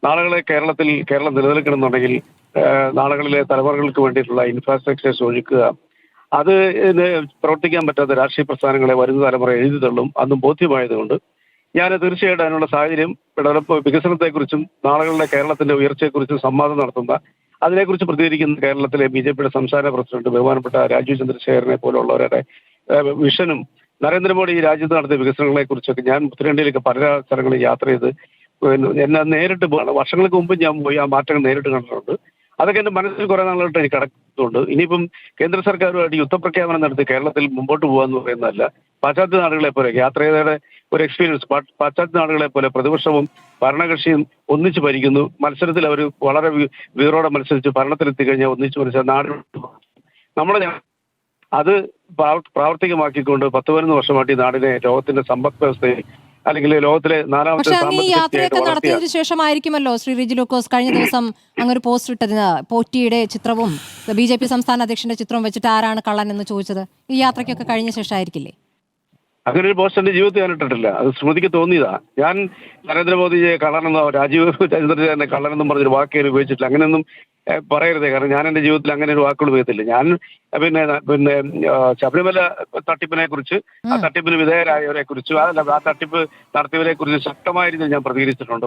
കേരളം നിലനിൽക്കണമെന്നുണ്ടെങ്കിൽ നാളുകളിലെ തലമുറകൾക്ക് വേണ്ടിയിട്ടുള്ള ഇൻഫ്രാസ്ട്രക്ചേഴ്സ് ഒഴുക്കുക, അത് പ്രവർത്തിക്കാൻ പറ്റാത്ത രാഷ്ട്രീയ പ്രസ്ഥാനങ്ങളെ വരുന്ന തലമുറ എഴുതി തള്ളും. അന്നും ബോധ്യമായതുകൊണ്ട് ഞാൻ തീർച്ചയായിട്ടും അതിനുള്ള സാഹചര്യം വികസനത്തെക്കുറിച്ചും നാളുകളിലെ കേരളത്തിന്റെ ഉയർച്ചയെക്കുറിച്ചും സംവാദം നടത്തുന്ന, അതിനെക്കുറിച്ച് പ്രതികരിക്കുന്ന കേരളത്തിലെ BJP സംസ്ഥാന പ്രസിഡന്റ് ബഹുമാനപ്പെട്ട രാജീവ് ചന്ദ്രശേഖരനെ പോലുള്ളവരുടെ വിഷനും നരേന്ദ്രമോദി ഈ രാജ്യത്ത് നടത്തിയ വികസനങ്ങളെ കുറിച്ചൊക്കെ ഞാൻ ഉത്തരേന്ത്യയിലേക്ക് പല സ്ഥലങ്ങളിൽ യാത്ര ചെയ്ത് എന്നെ നേരിട്ട് വർഷങ്ങൾക്ക് മുമ്പ് ഞാൻ പോയി ആ മാറ്റങ്ങൾ നേരിട്ട് കണ്ടിട്ടുണ്ട്. അതൊക്കെ എന്റെ മനസ്സിൽ കുറെ നാളായിട്ട് എനിക്ക് കിടക്കുന്നുണ്ട്. ഇനിയിപ്പം കേന്ദ്ര സർക്കാരുമായിട്ട് യുദ്ധപ്രഖ്യാപനം നടത്തി കേരളത്തിൽ മുമ്പോട്ട് പോകാന്ന് പറയുന്നതല്ല. പാശ്ചാത്യ നാടുകളെ പോലെ യാത്രയുടെ ഒരു എക്സ്പീരിയൻസ്, പാശ്ചാത്യ നാടുകളെ പോലെ പ്രതിപക്ഷവും ഭരണകക്ഷിയും ഒന്നിച്ച് ഭരിക്കുന്നു. മത്സരത്തിൽ അവർ വളരെ വീറോടെ മത്സരിച്ച് ഭരണത്തിലെത്തി കഴിഞ്ഞാൽ ഒന്നിച്ച് മത്സരം നാട് നമ്മുടെ അത് പ്രാവർത്തികമാക്കിക്കൊണ്ട് 10-11 വർഷമായിട്ട് ഈ നാടിനെ ലോകത്തിന്റെ സമ്പദ് വ്യവസ്ഥയെ അല്ലെങ്കിൽ ലോകത്തിലെ പക്ഷെ അങ്ങ് ഈ യാത്രയൊക്കെ നാലാമത്തെ നടത്തിയതിനു ശേഷമായിരിക്കുമല്ലോ ശ്രീ റിജി ലൂക്കോസ് കഴിഞ്ഞ ദിവസം അങ്ങൊരു പോസ്റ്റ് ഇട്ടതിന് പോറ്റിയുടെ ചിത്രവും BJP സംസ്ഥാന അധ്യക്ഷന്റെ ചിത്രവും വെച്ചിട്ട് ആരാണ് കള്ളൻ എന്ന് ചോദിച്ചത്. ഈ യാത്രയ്ക്കൊക്കെ കഴിഞ്ഞ ശേഷമായിരിക്കില്ലേ? അങ്ങനെ ഒരു പോസ്റ്റ് എന്റെ ജീവിതത്തിൽ ഞാൻ ഇട്ടിട്ടില്ല. അത് സ്മൃതിക്ക് തോന്നിയതാ. ഞാൻ നരേന്ദ്രമോദിയെ കള്ളനെന്നോ രാജീവ് ചന്ദ്രശേഖരനെ കള്ളനെന്നും പറഞ്ഞൊരു വാക്ക് ഉപയോഗിച്ചിട്ടില്ല. അങ്ങനെയൊന്നും പറയരുതേ. കാരണം ഞാൻ എന്റെ ജീവിതത്തിൽ അങ്ങനെ ഒരു വാക്കുകൾ ഉപയോഗിച്ചില്ല. ഞാൻ പിന്നെ ശബരിമല തട്ടിപ്പിനെ കുറിച്ച്, ആ തട്ടിപ്പിന് വിധേയരായവരെ കുറിച്ച്, ആ തട്ടിപ്പ് നടത്തിയവരെ കുറിച്ച് ശക്തമായ രീതിയിൽ ഞാൻ പ്രതികരിച്ചിട്ടുണ്ട്.